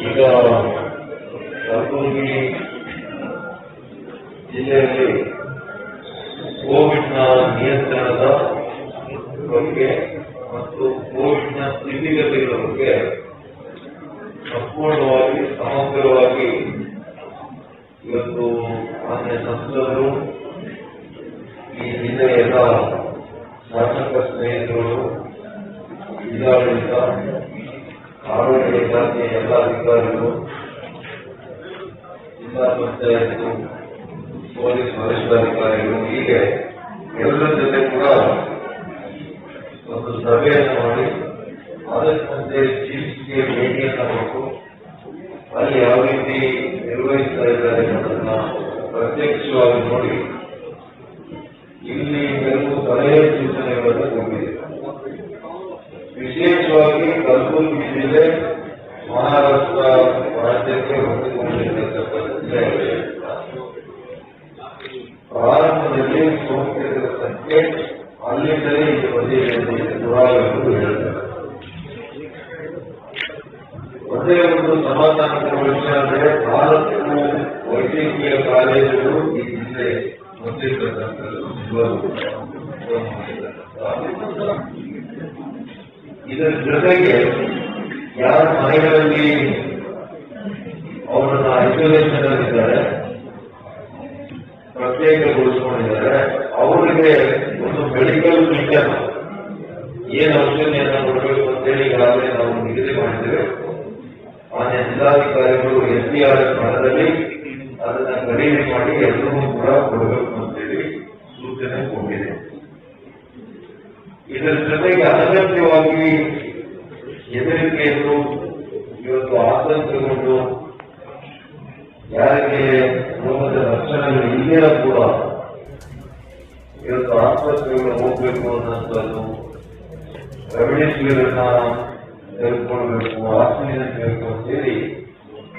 ಈಗ ಕಲಬುರಗಿ ಜಿಲ್ಲೆಯಲ್ಲಿ ಕೋವಿಡ್ನ ನಿಯಂತ್ರಣದ ಬಗ್ಗೆ ಮತ್ತು ಕೋವಿಡ್ನ ಸ್ಥಿತಿಗತಿಗಳ ಬಗ್ಗೆ ಸಂಪೂರ್ಣವಾಗಿ ಸಮಗ್ರವಾಗಿ ಇವತ್ತು ಮಾನ್ಯ ಸಂಸದರು ಈ ಜಿಲ್ಲೆಯ ಎಲ್ಲ ಶಾಸಕ ಸ್ನೇಹಿತರು, ಜಿಲ್ಲಾಡಳಿತ, ಆರೋಗ್ಯ ಇಲಾಖೆಯ ಎಲ್ಲ ಅಧಿಕಾರಿಗಳು, ಜಿಲ್ಲಾ ಪಂಚಾಯತ್ ಪೊಲೀಸ್ ವರಿಷ್ಠಾಧಿಕಾರಿಗಳು ಹೀಗೆ ಎಲ್ಲರ ಜೊತೆ ಕೂಡ ಒಂದು ಸಭೆಯನ್ನು ಮಾಡಿ ಅದಕ್ಕಂತೆ ಚೀಫ್ಗೆ ಭೇಟಿಯನ್ನು ಕೊಟ್ಟು ಅಲ್ಲಿ ಯಾವ ರೀತಿ ನಿರ್ವಹಿಸ್ತಾ ಇದ್ದಾರೆ ಅನ್ನೋದನ್ನ ಪ್ರತ್ಯಕ್ಷವಾಗಿ ನೋಡಿ ಇಲ್ಲಿ ಕೆಲವು ಸಲಹೆ ಸೂಚನೆಗಳನ್ನು ಕೊಟ್ಟಿದೆ. ವಿಶೇಷವಾಗಿ ಕಲಬುರಗಿ ಜಿಲ್ಲೆ ಮಹಾರಾಷ್ಟ್ರ ರಾಜ್ಯಕ್ಕೆ ಹೊಂದಿಕೊಂಡಿರತಕ್ಕಂಥ ಜಿಲ್ಲೆ. ಪ್ರಾರಂಭದಲ್ಲಿ ಸೋಂಕಿತರ ಸಂಖ್ಯೆ ಅಲ್ಲಿಂದಲೇ ಇದು ಬಂದಿದೆ ಎಂದು ಪುರಾವೆಗಳು ಹೇಳ್ತಾರೆ. ಒಂದೇ ಒಂದು ಸಮಾಧಾನದ ವಿಷಯ ಅಂದರೆ 4 ವೈದ್ಯಕೀಯ ಕಾಲೇಜುಗಳು ಈ ಜಿಲ್ಲೆ ಹೊಂದಿರತಕ್ಕಂಥದ್ದು. ಇದರ ಜೊತೆಗೆ ಯಾರ ಮನೆಗಳಲ್ಲಿ ಅವರನ್ನ ಐಸೋಲೇಷನ್ ಆಗಿದ್ದಾರೆ, ಪ್ರತ್ಯೇಕಗೊಳಿಸಿಕೊಂಡಿದ್ದಾರೆ, ಅವರಿಗೆ ಒಂದು ಮೆಡಿಕಲ್ ಮಿಷನ್ ಏನು ಔಷಧಿಯನ್ನು ಕೊಡಬೇಕು ಅಂತೇಳಿ ಈಗಾಗಲೇ ನಾವು ನಿಗದಿ ಮಾಡಿದ್ದೇವೆ. ಮಾನ್ಯ ಜಿಲ್ಲಾಧಿಕಾರಿಗಳು SDRF ಮಟ್ಟದಲ್ಲಿ ಅದನ್ನ ಖರೀದಿ ಮಾಡಿ ಎಲ್ಲರೂ ಕೂಡ ಕೊಡಬೇಕು ಅಂತೇಳಿ ಸೂಚನೆ ಕೊಟ್ಟಿದೆ. ಇದರ ಜೊತೆಗೆ ಅನಗತ್ಯವಾಗಿ ಹೆದರಿಕೆಯನ್ನು ಇವತ್ತು ಆತಂಕಗೊಂಡು ಯಾರಿಗೆ ರೋಗದ ಲಕ್ಷಣಗಳು ಇಲ್ಲಿಯೂ ಕೂಡ ಇವತ್ತು ಆಸ್ಪತ್ರೆಗಳು ಹೋಗ್ಬೇಕು ಅನ್ನೋಂಥದ್ದು, ರೆಮಿಡಿಸಿವಿರ್ ತೆಗೆದುಕೊಳ್ಬೇಕು, ಆಕ್ಸಿಜನ್ ಬೇಕು ಅಂತೇಳಿ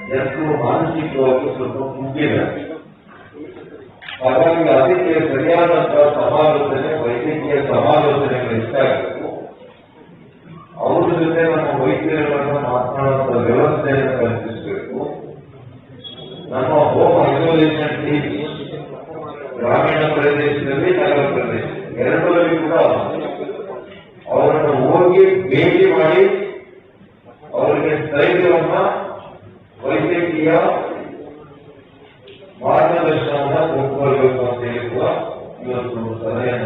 ಜನರು ಮಾನಸಿಕವಾಗಿ ಸ್ವಲ್ಪ ಕುಗ್ಗಿದೆ. ಹಾಗಾಗಿ ಅದಕ್ಕೆ ಸರಿಯಾದಂತಹ ಸಮಾಲೋಚನೆ, ವೈದ್ಯಕೀಯ ಸಮಾಲೋಚನೆಗಳು ಇಷ್ಟಾಗಬೇಕು. ಅವ್ರ ಜೊತೆ ನಮ್ಮ ವೈದ್ಯರುಗಳನ್ನು ಮಾತನಾಡುವಂತಹ ವ್ಯವಸ್ಥೆಯನ್ನು ಕಲ್ಪಿಸಬೇಕು. ನಮ್ಮ ಹೋಮ್ ಐಸೋಲೇಷನ್ ಟೀಮ್ ಗ್ರಾಮೀಣ ಪ್ರದೇಶದಲ್ಲಿ, ನಗರ ಪ್ರದೇಶ ಎರಡರಲ್ಲಿ ಕೂಡ ಅವರನ್ನು ಹೋಗಿ ಭೇಟಿ ಮಾಡಿ ಅವರಿಗೆ ಸ್ಥೈರ್ಯವನ್ನ, ವೈದ್ಯಕೀಯ ಮಾರ್ಗದರ್ಶನವನ್ನು ಕೊಟ್ಟುಕೊಳ್ಬೇಕು ಅಂತ ಹೇಳಿ ಕೂಡ ಇವತ್ತು ಸಲಹೆಯನ್ನು